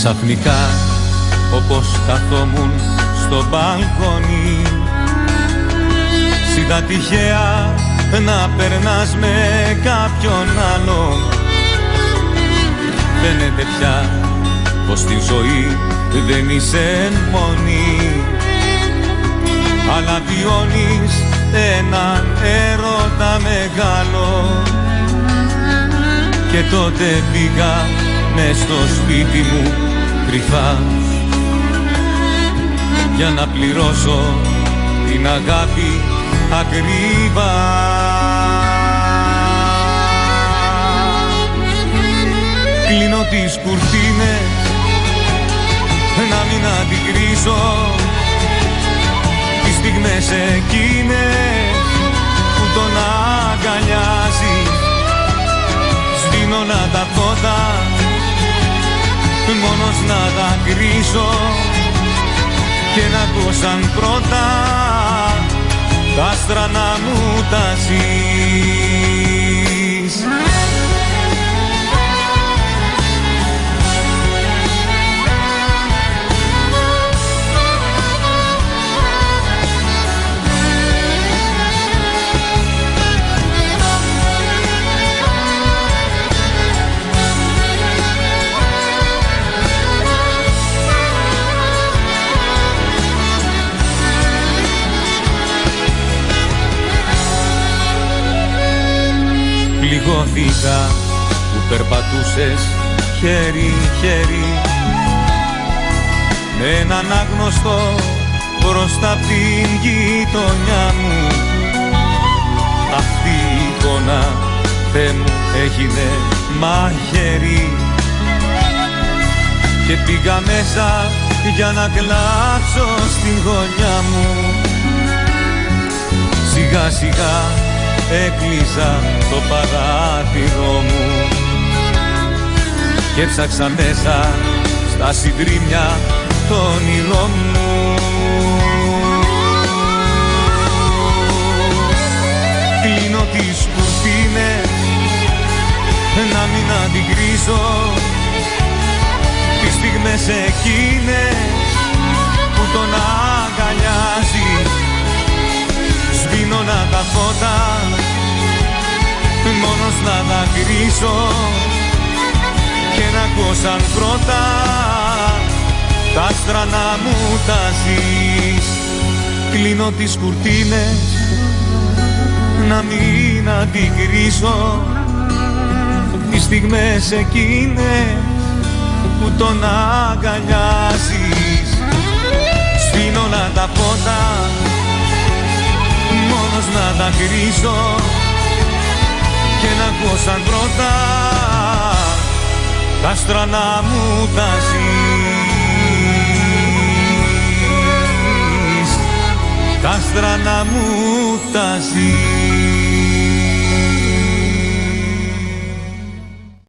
Ξαφνικά όπως καθόμουν στο μπαλκόνι είδα τυχαία να περνάς με κάποιον άλλο. Φαίνεται πια πως στη ζωή δεν είσαι μόνη, αλλά βιώνεις ένα έρωτα μεγάλο. Και τότε πήγα μες στο σπίτι μου κρυφά για να πληρώσω την αγάπη ακριβά. Κλείνω τις κουρτίνες να μην αντικρίσω τις στιγμές εκείνες που τον αγκαλιάζει. Σβήνω να τα φώτα μόνος να τα κρίσω και να ακούς σαν πρώτα τα άστρα να μου τα ζεις. Πληγώθηκα που περπατούσες χέρι-χέρι με έναν άγνωστο μπροστά απ' την γειτονιά μου. Αυτή η εικόνα, Θεέ μου, έγινε μαχαίρι και πήγα μέσα για να κλάψω στην γωνιά μου. Σιγά σιγά έκλεισα το παράθυρο μου και έψαξα μέσα στα συντρίμμια το όνειρό μου. Κλείνω τις κουρτίνες να μην αντικρίσω τις στιγμές εκείνες που τον αγκαλιάζει. Σβήνω να τα φώτα μόνος να τα κρίσω και να ακούω σαν πρώτα τα άστρα να μου τα ζεις. Κλείνω τις κουρτίνες να μην αντικρίσω τις στιγμές εκείνες που τον αγκαλιάζεις. Σβήνω να τα φώτα μόνος να τα κρίσω και να ακούω σαν πρώτα τα άστρα να μου τα ζεις, τα άστρα να μου τα ζεις.